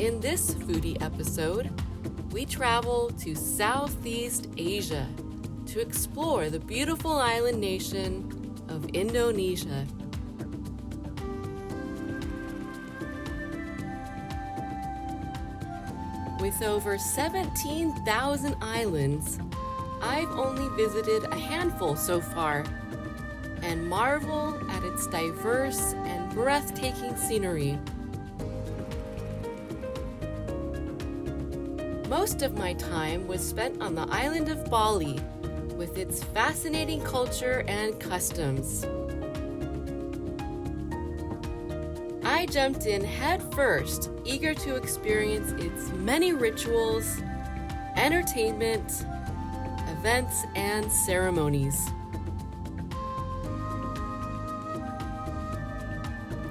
In this foodie episode, we travel to Southeast Asia to explore the beautiful island nation of Indonesia. With over 17,000 islands, I've only visited a handful so far, and marvel at its diverse and breathtaking scenery. Most of my time was spent on the island of Bali, with its fascinating culture and customs. I jumped in head first, eager to experience its many rituals, entertainment, events, and ceremonies.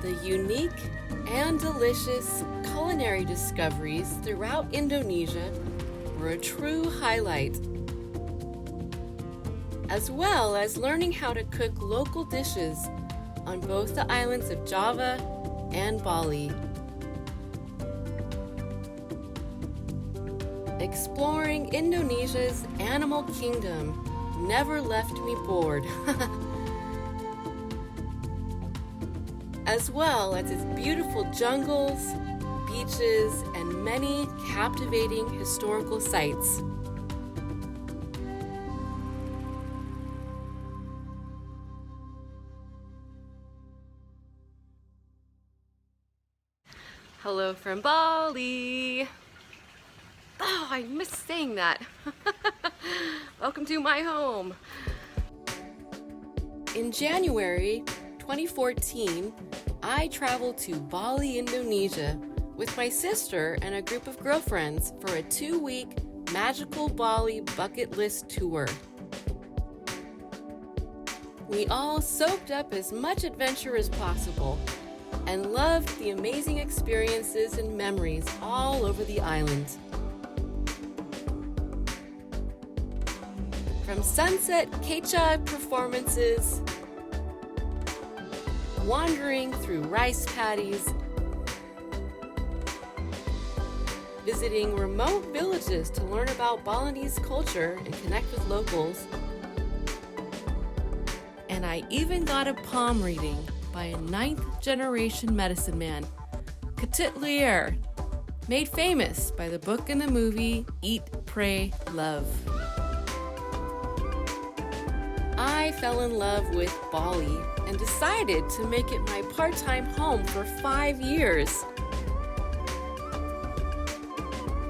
The unique and delicious culinary discoveries throughout Indonesia were a true highlight, as well as learning how to cook local dishes on both the islands of Java and Bali. Exploring Indonesia's animal kingdom never left me bored, as well as its beautiful jungles, beaches, and many captivating historical sites. Hello from Bali. Oh, I missed saying that. Welcome to my home. In January 2014, I traveled to Bali, Indonesia with my sister and a group of girlfriends for a 2-week magical Bali bucket list tour. We all soaked up as much adventure as possible and loved the amazing experiences and memories all over the island. From sunset kecap performances, wandering through rice paddies, visiting remote villages to learn about Balinese culture and connect with locals, and I even got a palm reading by a 9th-generation medicine man, Culinary, made famous by the book and the movie Eat, Pray, Love. I fell in love with Bali and decided to make it my part-time home for 5 years.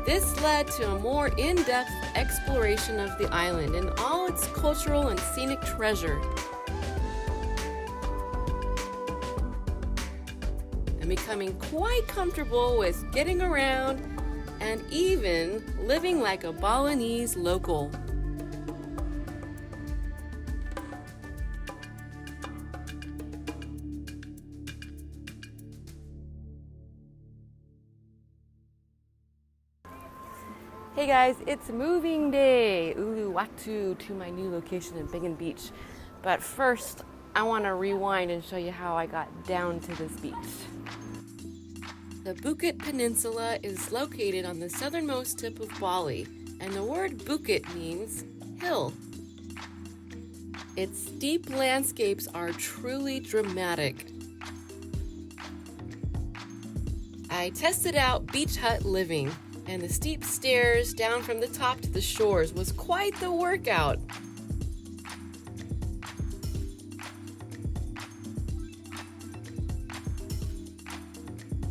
This led to a more in-depth exploration of the island and all its cultural and scenic treasure. I'm becoming quite comfortable with getting around and even living like a Balinese local. Hey guys, it's moving day, Uluwatu, to my new location in Biggin Beach. But first, I want to rewind and show you how I got down to this beach. The Bukit Peninsula is located on the southernmost tip of Bali, and the word Bukit means hill. Its steep landscapes are truly dramatic. I tested out beach hut living, and the steep stairs down from the top to the shores was quite the workout.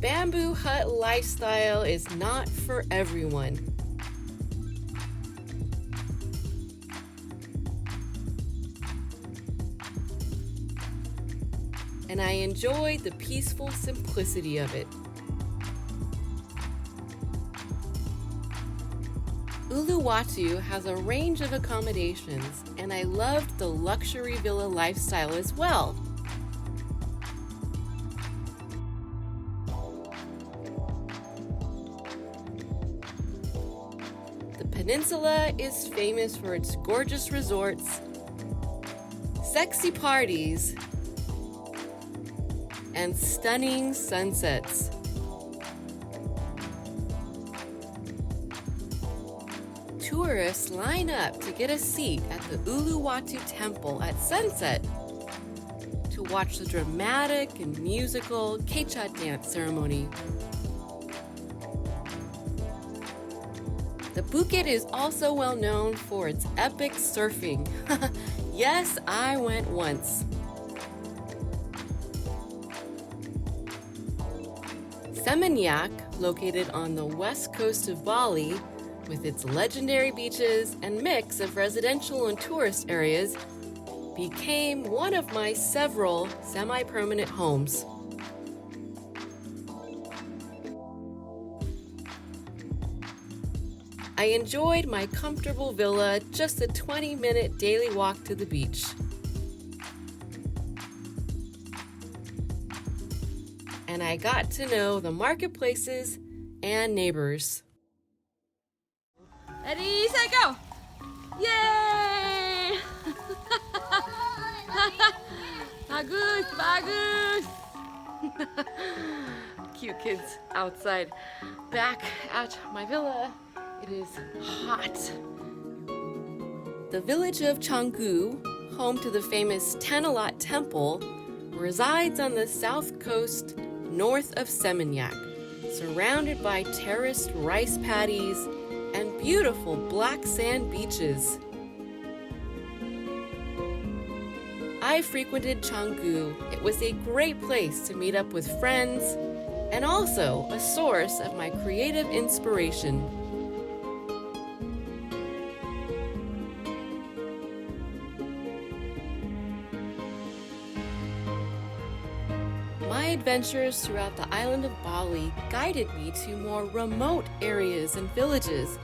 Bamboo hut lifestyle is not for everyone. And I enjoyed the peaceful simplicity of it. Uluwatu has a range of accommodations, and I loved the luxury villa lifestyle as well. The peninsula is famous for its gorgeous resorts, sexy parties, and stunning sunsets. tourists line up to get a seat at the Uluwatu Temple at sunset to watch the dramatic and musical Kecha dance ceremony. The Bukit is also well known for its epic surfing. Yes, I went once. Seminyak, located on the west coast of Bali, with its legendary beaches and mix of residential and tourist areas, became one of my several semi-permanent homes. I enjoyed my comfortable villa, just a 20-minute daily walk to the beach. And I got to know the marketplaces and neighbors. Ready, set, go! Yay! Bagus, bagus! Cute kids outside. Back at my villa, it is hot. The village of Canggu, home to the famous Tanalot Temple, resides on the south coast north of Seminyak, surrounded by terraced rice paddies and beautiful black sand beaches. I frequented Canggu. It was a great place to meet up with friends and also a source of my creative inspiration. My adventures throughout the island of Bali guided me to more remote areas and villages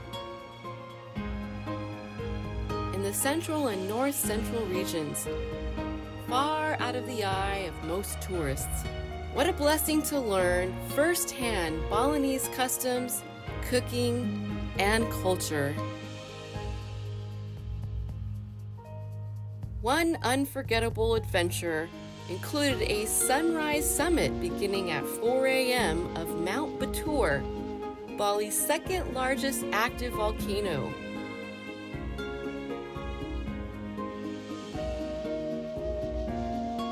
in the central and north central regions, far out of the eye of most tourists. What a blessing to learn firsthand Balinese customs, cooking, and culture. One unforgettable adventure included a sunrise summit beginning at 4 a.m. of Mount Batur, Bali's second largest active volcano.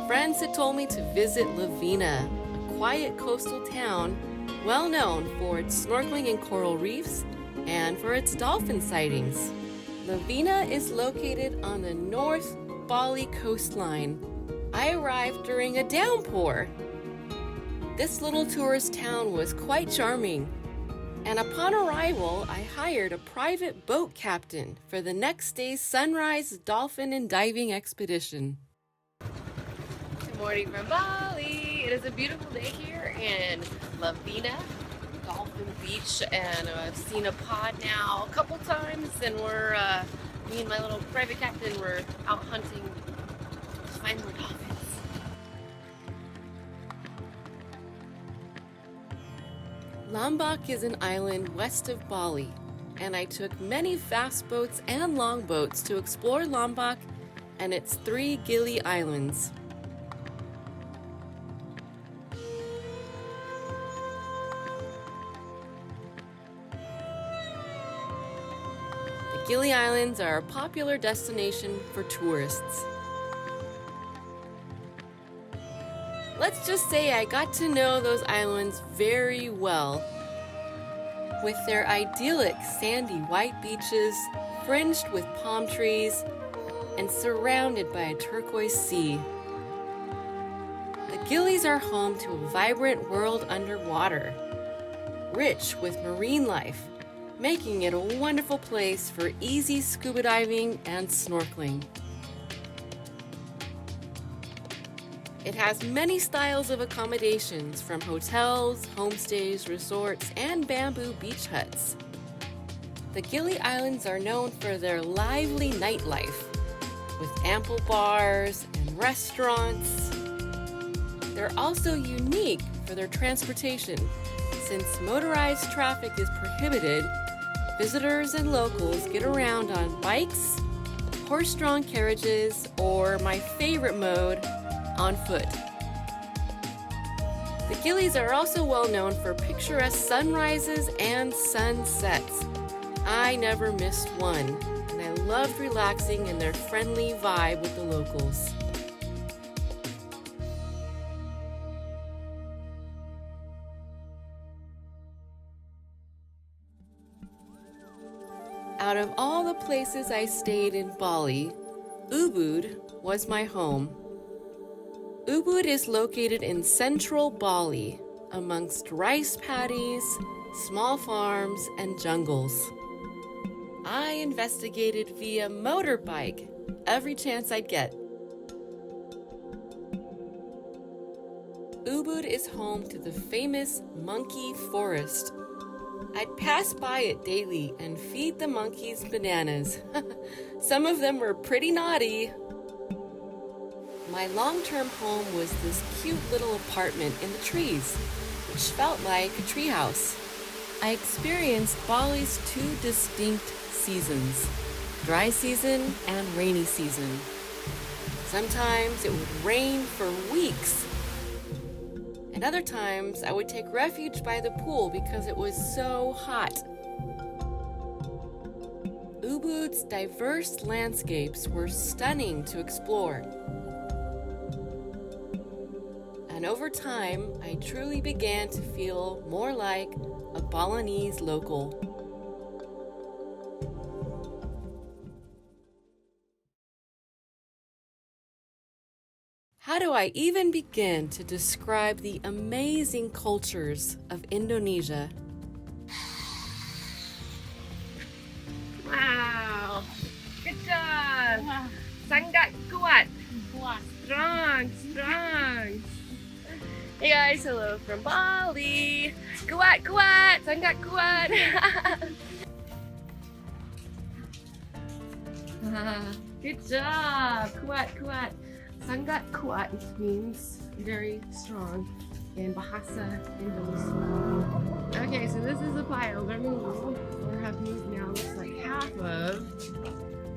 Friends had told me to visit Lavina, a quiet coastal town well known for its snorkeling in coral reefs and for its dolphin sightings. Lavina is located on the North Bali coastline. I arrived during a downpour. This little tourist town was quite charming, and upon arrival, I hired a private boat captain for the next day's sunrise dolphin and diving expedition. Good morning from Bali. It is a beautiful day here in Lavina, Dolphin Beach, and I've seen a pod now a couple times, and me and my little private captain were out hunting to find more dolphins. Lombok is an island west of Bali, and I took many fast boats and longboats to explore Lombok and its 3 Gili islands. The Gili Islands are a popular destination for tourists. Let's just say I got to know those islands very well. With their idyllic sandy white beaches, fringed with palm trees, and surrounded by a turquoise sea. The Gilis are home to a vibrant world underwater, rich with marine life, making it a wonderful place for easy scuba diving and snorkeling. It has many styles of accommodations, from hotels, homestays, resorts, and bamboo beach huts. The Gili Islands are known for their lively nightlife, with ample bars and restaurants. They're also unique for their transportation. Since motorized traffic is prohibited, visitors and locals get around on bikes, horse-drawn carriages, or my favorite mode, on foot. The Gilis are also well known for picturesque sunrises and sunsets. I never missed one, and I loved relaxing in their friendly vibe with the locals. Out of all the places I stayed in Bali, Ubud was my home. Ubud is located in central Bali, amongst rice paddies, small farms, and jungles. I investigated via motorbike every chance I'd get. Ubud is home to the famous monkey forest. I'd pass by it daily and feed the monkeys bananas. Some of them were pretty naughty. My long-term home was this cute little apartment in the trees, which felt like a treehouse. I experienced Bali's two distinct seasons, dry season and rainy season. Sometimes it would rain for weeks. And other times, I would take refuge by the pool because it was so hot. Ubud's diverse landscapes were stunning to explore. And over time, I truly began to feel more like a Balinese local. How do I even begin to describe the amazing cultures of Indonesia? Wow! Good job! Sangat kuat! Strong! Hey guys, hello from Bali! Kuat! Sangat kuat! Good job! Kuat! Sangat kuat, which means very strong in Bahasa Indonesia. Okay, so this is a pile. Or have moved now. Looks like half of.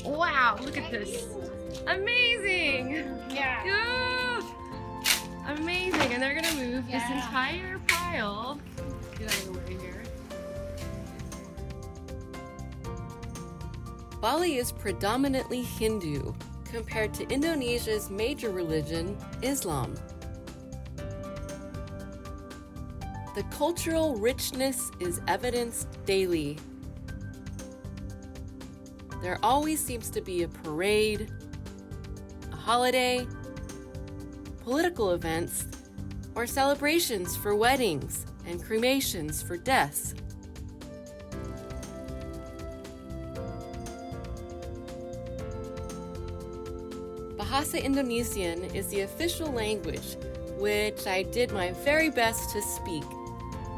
Wow, look at this. Amazing! Yeah. Good! Amazing, and they're gonna move this entire pile. Get out of the way here. Bali is predominantly Hindu, compared to Indonesia's major religion, Islam. The cultural richness is evidenced daily. There always seems to be a parade, a holiday, political events, or celebrations for weddings and cremations for deaths. Bahasa Indonesian is the official language, which I did my very best to speak,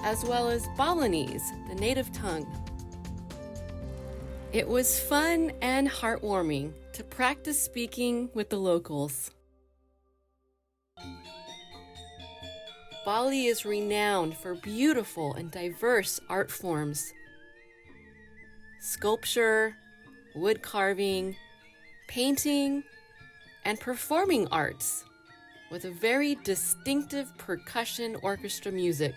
as well as Balinese, the native tongue. It was fun and heartwarming to practice speaking with the locals. Bali is renowned for beautiful and diverse art forms. Sculpture, wood carving, painting, and performing arts with a very distinctive percussion orchestra music.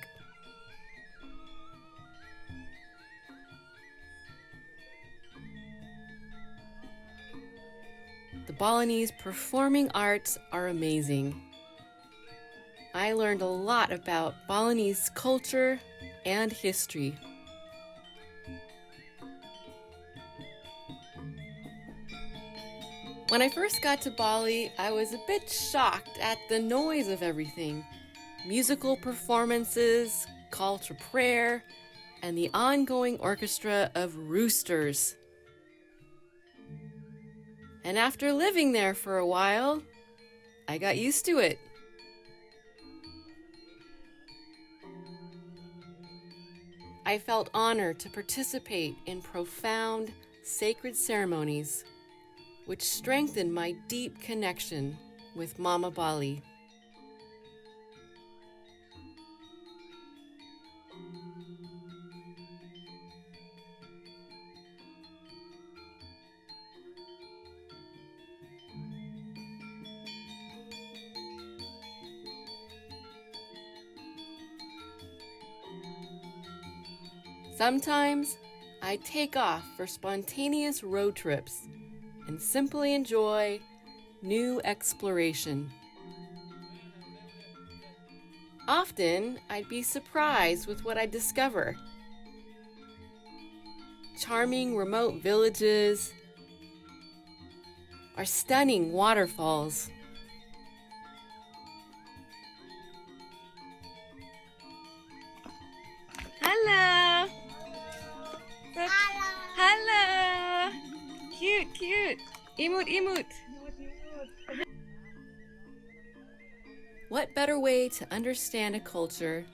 The Balinese performing arts are amazing. I learned a lot about Balinese culture and history. When I first got to Bali, I was a bit shocked at the noise of everything. Musical performances, call to prayer, and the ongoing orchestra of roosters. And after living there for a while, I got used to it. I felt honored to participate in profound, sacred ceremonies, which strengthened my deep connection with Mama Bali. Sometimes I take off for spontaneous road trips and simply enjoy new exploration. Often, I'd be surprised with what I'd discover. Charming remote villages, or stunning waterfalls. Hello! Hello! Cute, cute! Imut, imut! What better way to understand a culture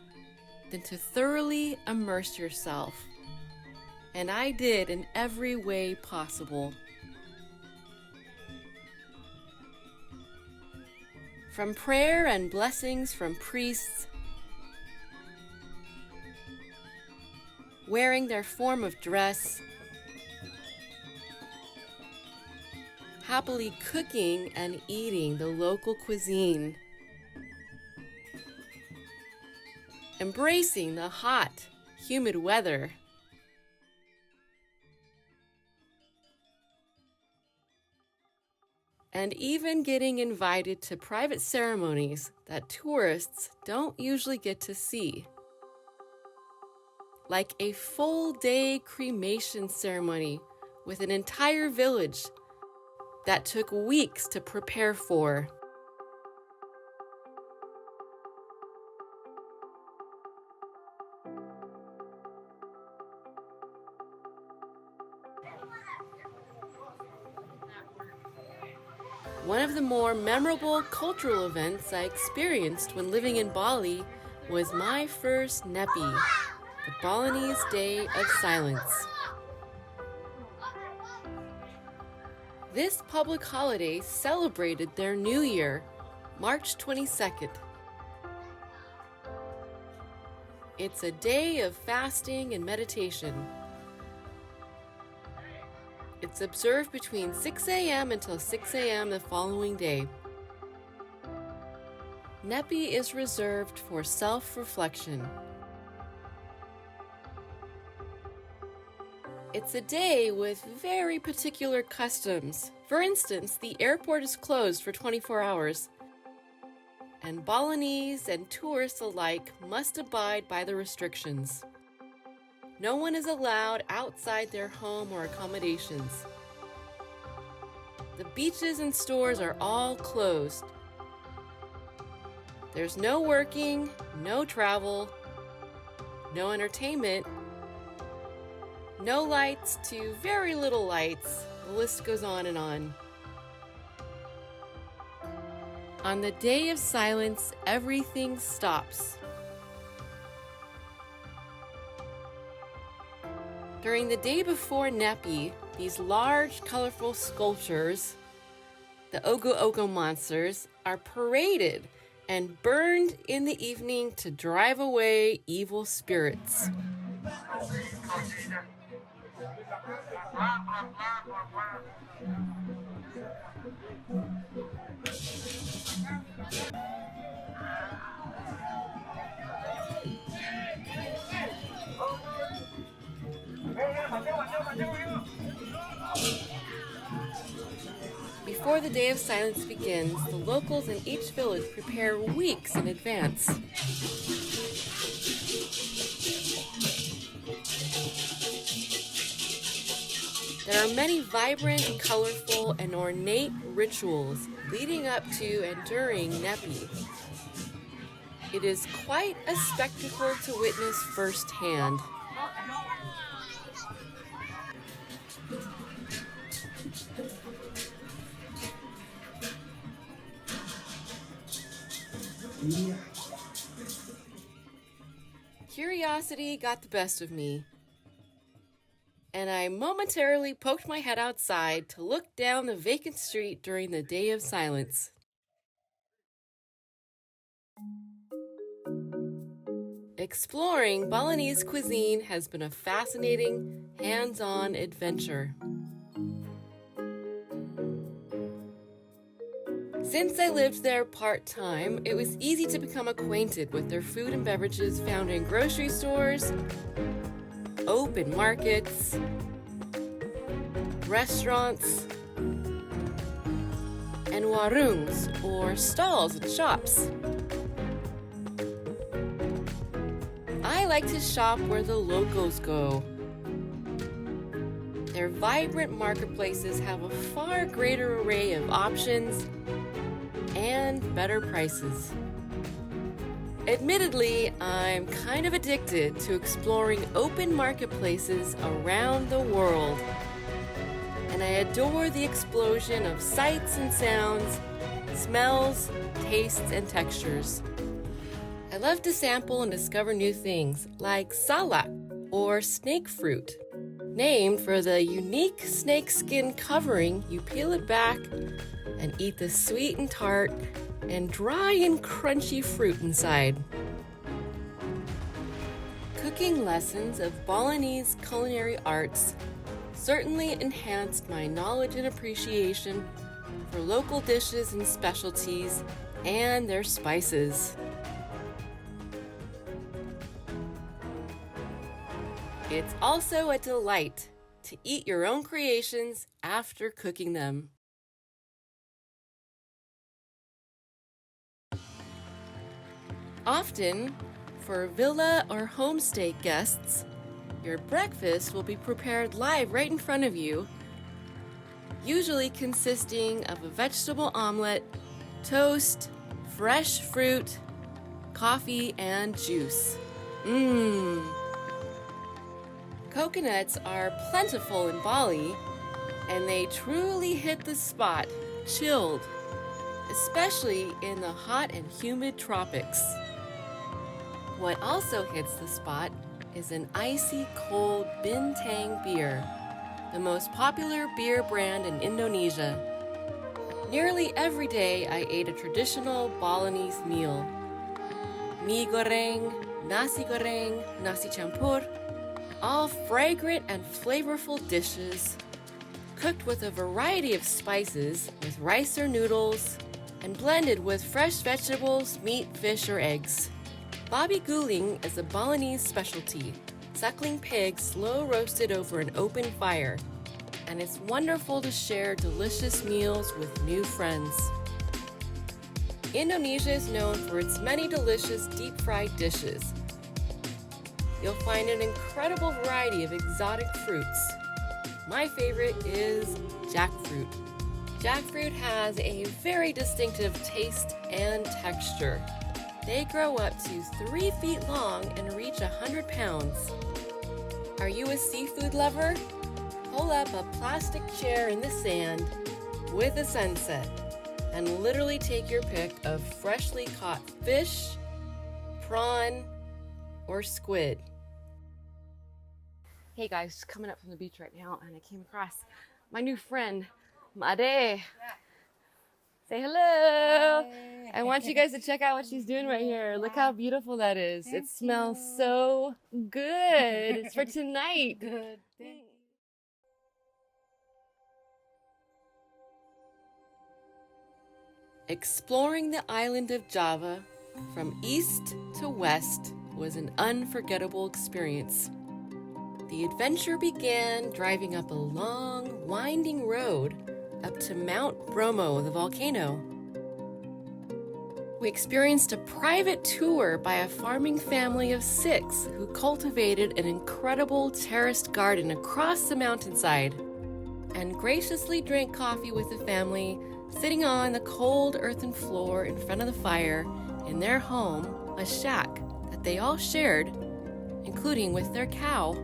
than to thoroughly immerse yourself? And I did in every way possible. From prayer and blessings from priests, wearing their form of dress, happily cooking and eating the local cuisine, embracing the hot, humid weather, and even getting invited to private ceremonies that tourists don't usually get to see. Like a full-day cremation ceremony with an entire village that took weeks to prepare for. One of the more memorable cultural events I experienced when living in Bali was my first Nepi, the Balinese Day of Silence. This public holiday celebrated their New Year, March 22nd. It's a day of fasting and meditation. It's observed between 6 a.m. until 6 a.m. the following day. Nepi is reserved for self-reflection. It's a day with very particular customs. For instance, the airport is closed for 24 hours, and Balinese and tourists alike must abide by the restrictions. No one is allowed outside their home or accommodations. The beaches and stores are all closed. There's no working, no travel, no entertainment, no lights to very little lights. The list goes on and on. On the day of silence, everything stops. During the day before Nepi, these large, colorful sculptures, the Ogo Ogo monsters, are paraded and burned in the evening to drive away evil spirits. Before the Day of Silence begins, the locals in each village prepare weeks in advance. There are many vibrant, colorful, and ornate rituals leading up to and during Nepi. It is quite a spectacle to witness firsthand. Curiosity got the best of me, and I momentarily poked my head outside to look down the vacant street during the Day of Silence. Exploring Balinese cuisine has been a fascinating, hands-on adventure. Since I lived there part-time, it was easy to become acquainted with their food and beverages found in grocery stores, open markets, restaurants, and warungs, or stalls and shops. I like to shop where the locals go. Their vibrant marketplaces have a far greater array of options and better prices. Admittedly, I'm kind of addicted to exploring open marketplaces around the world, and I adore the explosion of sights and sounds, smells, tastes, and textures. I love to sample and discover new things like salak, or snake fruit, named for the unique snake skin covering. You peel it back and eat the sweet and tart and dry and crunchy fruit inside. Cooking lessons of Balinese culinary arts certainly enhanced my knowledge and appreciation for local dishes and specialties and their spices. It's also a delight to eat your own creations after cooking them. Often, for villa or homestay guests, your breakfast will be prepared live right in front of you, usually consisting of a vegetable omelet, toast, fresh fruit, coffee, and juice. Coconuts are plentiful in Bali, and they truly hit the spot, chilled, especially in the hot and humid tropics. What also hits the spot is an icy cold bintang beer, the most popular beer brand in Indonesia. Nearly every day I ate a traditional Balinese meal. Mie goreng, nasi campur, all fragrant and flavorful dishes, cooked with a variety of spices with rice or noodles, and blended with fresh vegetables, meat, fish, or eggs. Babi guling is a Balinese specialty, suckling pigs slow roasted over an open fire, and it's wonderful to share delicious meals with new friends. Indonesia is known for its many delicious deep-fried dishes. You'll find an incredible variety of exotic fruits. My favorite is jackfruit. Jackfruit has a very distinctive taste and texture. They grow up to 3 feet long and reach 100 pounds. Are you a seafood lover? Pull up a plastic chair in the sand with a sunset and literally take your pick of freshly caught fish, prawn, or squid. Hey guys, just coming up from the beach right now, and I came across my new friend, Made. Say hello. Hey. I want you guys to check out what she's doing right here. Look how beautiful that is. Thank it smells so good. It's for tonight. Good. Exploring the island of Java from east to west was an unforgettable experience. The adventure began driving up a long, winding road up to Mount Bromo, the volcano. We experienced a private tour by a farming family of 6 who cultivated an incredible terraced garden across the mountainside, and graciously drank coffee with the family, sitting on the cold earthen floor in front of the fire in their home, a shack that they all shared, including with their cow.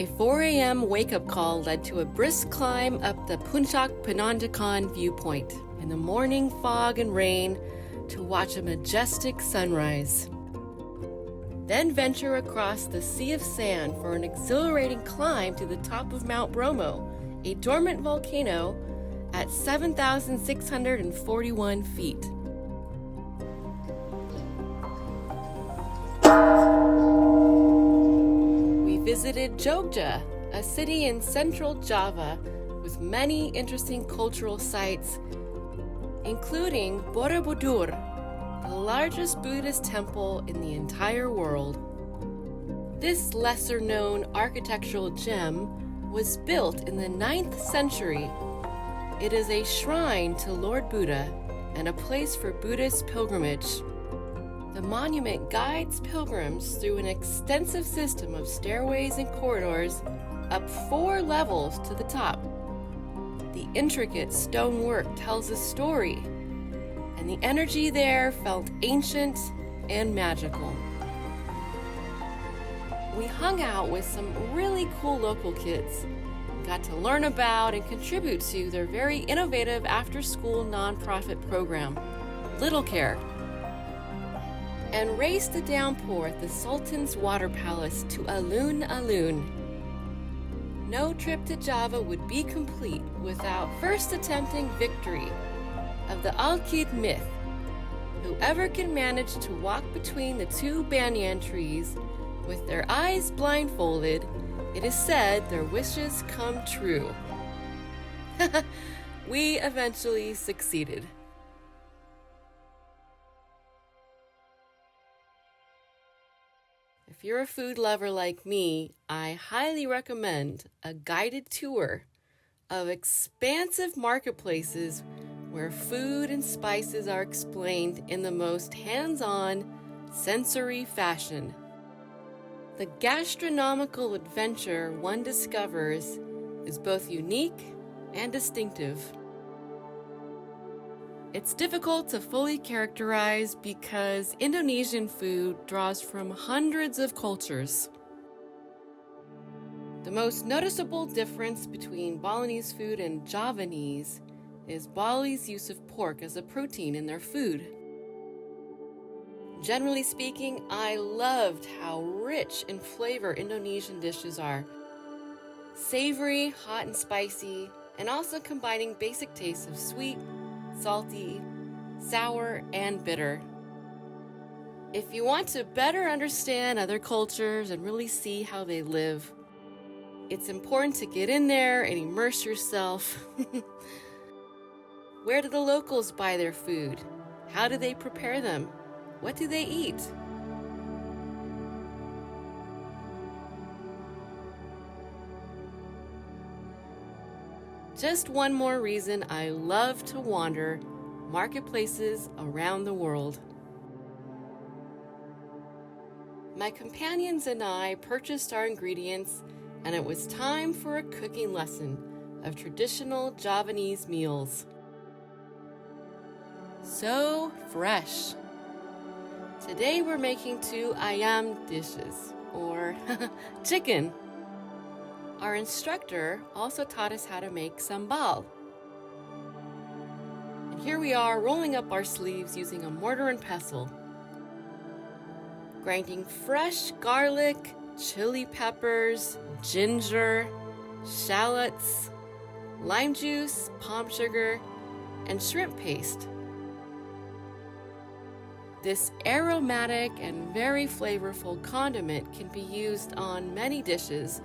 A 4 a.m. wake-up call led to a brisk climb up the Puncak Penanjakan viewpoint in the morning fog and rain to watch a majestic sunrise. Then venture across the sea of sand for an exhilarating climb to the top of Mount Bromo, a dormant volcano at 7,641 feet. Visited Jogja, a city in central Java with many interesting cultural sites, including Borobudur, the largest Buddhist temple in the entire world. This lesser-known architectural gem was built in the 9th century. It is a shrine to Lord Buddha and a place for Buddhist pilgrimage. The monument guides pilgrims through an extensive system of stairways and corridors up 4 levels to the top. The intricate stonework tells a story, and the energy there felt ancient and magical. We hung out with some really cool local kids, got to learn about and contribute to their very innovative after-school nonprofit program, Little Care, and raced the downpour at the Sultan's Water Palace to Alun Alun. No trip to Java would be complete without first attempting victory of the Al-Kid myth. Whoever can manage to walk between the 2 banyan trees with their eyes blindfolded, it is said their wishes come true. We eventually succeeded. If you're a food lover like me, I highly recommend a guided tour of expansive marketplaces where food and spices are explained in the most hands-on, sensory fashion. The gastronomical adventure one discovers is both unique and distinctive. It's difficult to fully characterize because Indonesian food draws from hundreds of cultures. The most noticeable difference between Balinese food and Javanese is Bali's use of pork as a protein in their food. Generally speaking, I loved how rich in flavor Indonesian dishes are. Savory, hot and spicy, and also combining basic tastes of sweet, salty, sour, and bitter. If you want to better understand other cultures and really see how they live, it's important to get in there and immerse yourself. Where do the locals buy their food? How do they prepare them? What do they eat? Just one more reason I love to wander marketplaces around the world. My companions and I purchased our ingredients, and it was time for a cooking lesson of traditional Javanese meals. So fresh. Today we're making 2 ayam dishes, or chicken. Our instructor also taught us how to make sambal. And here we are rolling up our sleeves using a mortar and pestle, grinding fresh garlic, chili peppers, ginger, shallots, lime juice, palm sugar, and shrimp paste. This aromatic and very flavorful condiment can be used on many dishes,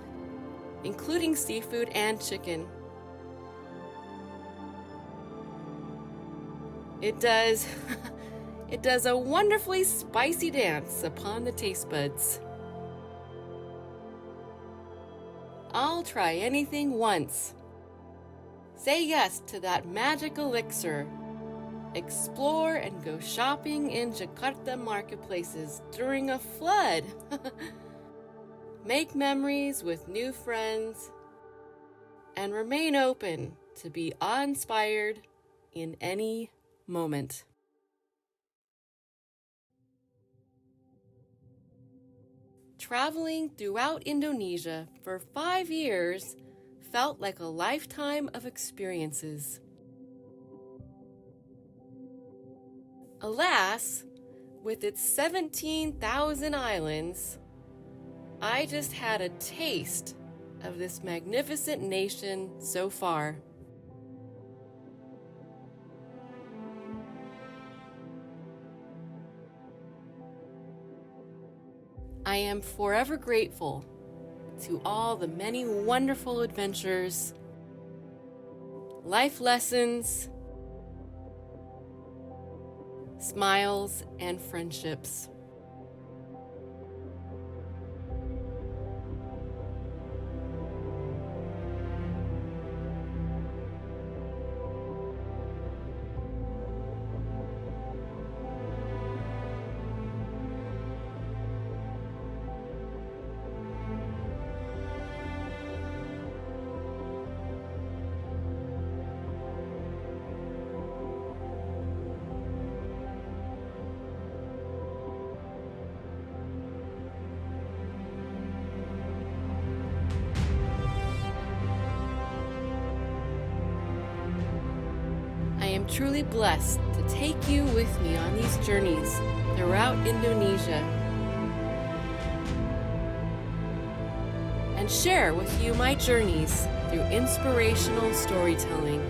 including seafood and chicken. It does a wonderfully spicy dance upon the taste buds. I'll try anything once. Say yes to that magic elixir. Explore and go shopping in Jakarta marketplaces during a flood. Make memories with new friends and remain open to be awe-inspired in any moment. Traveling throughout Indonesia for 5 years felt like a lifetime of experiences. Alas, with its 17,000 islands, I just had a taste of this magnificent nation so far. I am forever grateful to all the many wonderful adventures, life lessons, smiles, and friendships. am truly blessed to take you with me on these journeys throughout Indonesia and share with you my journeys through inspirational storytelling.